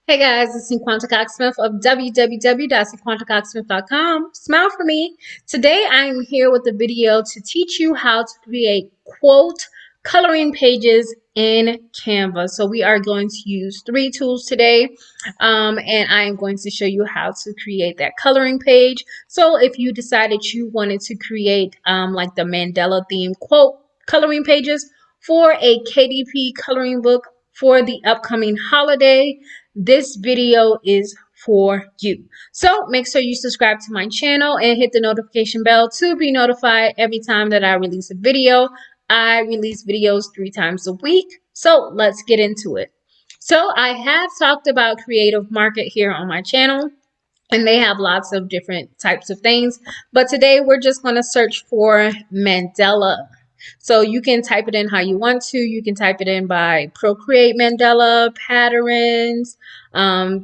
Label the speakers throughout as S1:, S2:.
S1: Hey guys, it's Cinquanta Cox-Smith of www.cinquantacoxsmith.com. Smile for me. Today I'm here with a video to teach you how to create quote coloring pages in Canva. So we are going to use three tools today, and I am going to show you how to create that coloring page. So if you decided you wanted to create like the Mandela theme quote coloring pages for a KDP coloring book for the upcoming holiday, this video is for you. So make sure you subscribe to my channel and hit the notification bell to be notified every time that I release a video. I release videos 3 times a week. So let's get into it. So I have talked about Creative Market here on my channel, and they have lots of different types of things. But today we're just going to search for Mandela. So you can type it in how you want to. You can type it in by Procreate Mandela, patterns,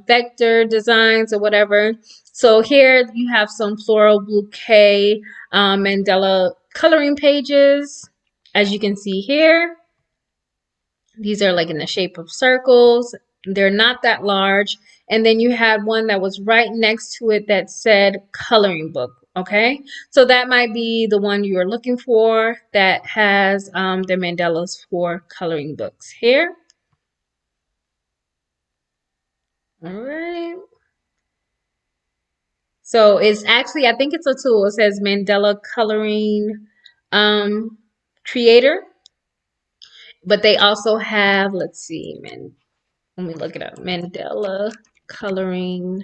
S1: vector designs, or whatever. So here you have some floral bouquet Mandela coloring pages. As you can see here, these are like in the shape of circles. They're not that large. And then you had one that was right next to it that said coloring book. Okay, so that might be the one you are looking for that has the mandalas for coloring books here. All right. So it's actually, I think it's a tool. It says Mandela Coloring Creator. But they also have, let's see, let me look it up. Mandela Coloring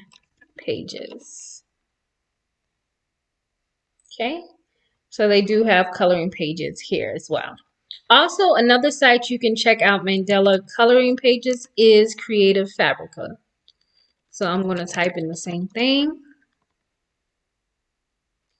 S1: Pages. Okay. So they do have coloring pages here as well. Also, another site you can check out Mandela coloring pages is Creative Fabrica. So I'm going to type in the same thing.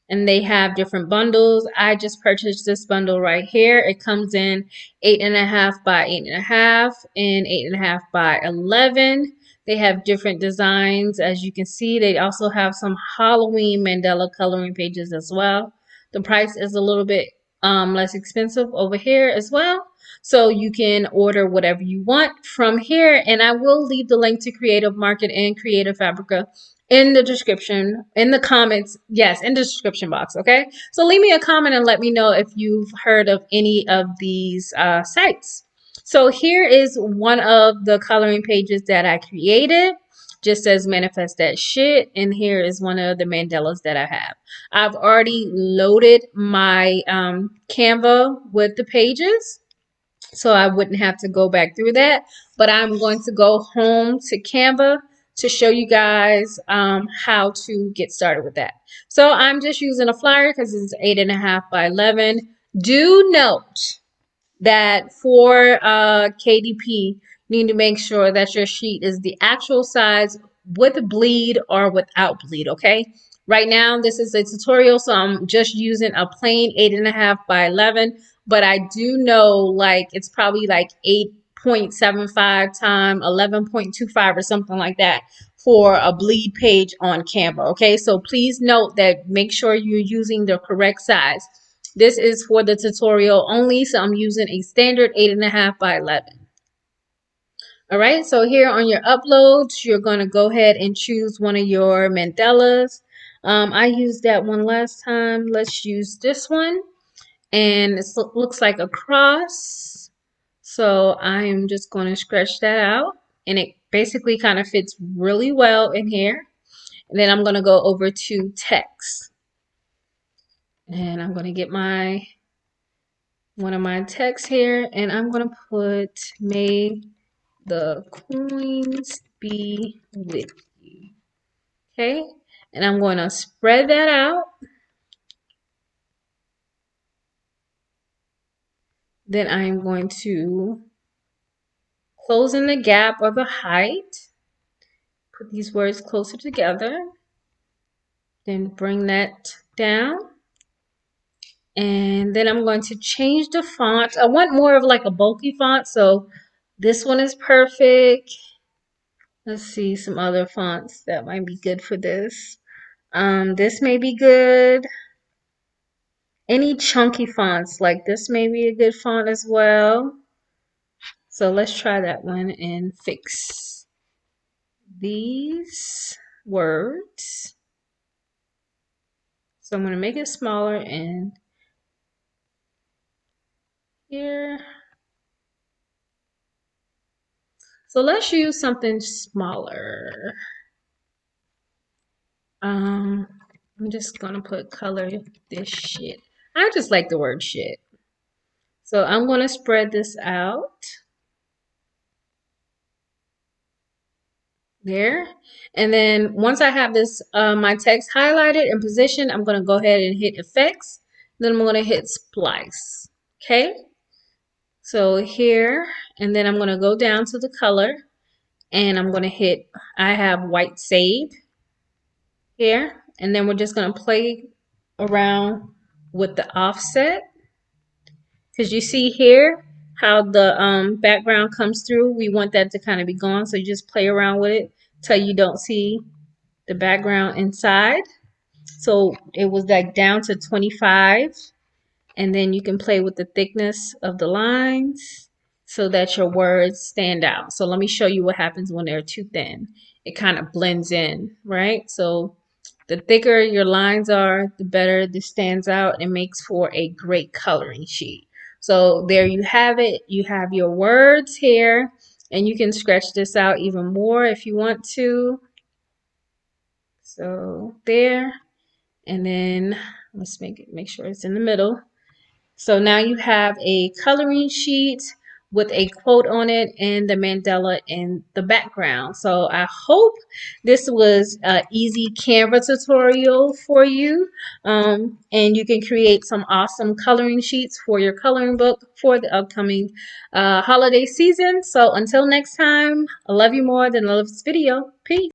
S1: And they have different bundles. I just purchased this bundle right here. It comes in 8.5 by 8.5 and 8.5 by 11. They have different designs. As you can see, they also have some Halloween Mandela coloring pages as well. The price is a little bit less expensive over here as well. So you can order whatever you want from here. And I will leave the link to Creative Market and Creative Fabrica in the description, in the comments, yes, in the description box, okay? So leave me a comment and let me know if you've heard of any of these sites. So here is one of the coloring pages that I created. Just says manifest that shit, and here is one of the mandalas that I have. I've already loaded my Canva with the pages, so I wouldn't have to go back through that, but I'm going to go home to Canva to show you guys how to get started with that. So I'm just using a flyer because it's 8.5 by 11. Do note that for KDP, you need to make sure that your sheet is the actual size with bleed or without bleed, okay? Right now, this is a tutorial, so I'm just using a plain 8.5 by 11, but I do know like it's probably like 8.75 times 11.25 or something like that for a bleed page on Canva, okay? So please note that make sure you're using the correct size. This is for the tutorial only, so I'm using a standard 8.5 by 11. All right, so here on your uploads, you're going to go ahead and choose one of your mandalas. I used that one last time. Let's use this one. And it looks like a cross. So I'm just going to stretch that out. And it basically kind of fits really well in here. And then I'm going to go over to text. And I'm going to get one of my texts here. And I'm going to put, may the coins be with you. Okay. And I'm going to spread that out. Then I'm going to close in the gap or the height. Put these words closer together. Then bring that down. And then I'm going to change the font. I want more of like a bulky font, so this one is perfect. Let's see some other fonts that might be good for this. This may be good. Any chunky fonts like this may be a good font as well. So let's try that one and fix these words. So I'm going to make it smaller and here. So let's use something smaller. I'm just going to put color this shit. I just like the word shit. So I'm going to spread this out. There. And then once I have this, my text highlighted and positioned, I'm going to go ahead and hit effects. Then I'm going to hit splice. Okay. So here, and then I'm going to go down to the color and I'm going to hit, I have white save here. And then we're just going to play around with the offset. Because you see here how the background comes through. We want that to kind of be gone. So you just play around with it till you don't see the background inside. So it was like down to 25. And then you can play with the thickness of the lines so that your words stand out. So let me show you what happens when they're too thin. It kind of blends in, right? So the thicker your lines are, the better this stands out and makes for a great coloring sheet. So there you have it. You have your words here, and you can stretch this out even more if you want to. So there, and then let's make sure it's in the middle. So now you have a coloring sheet with a quote on it and the mandala in the background. So I hope this was an easy Canva tutorial for you. And you can create some awesome coloring sheets for your coloring book for the upcoming holiday season. So until next time, I love you more than I love this video. Peace.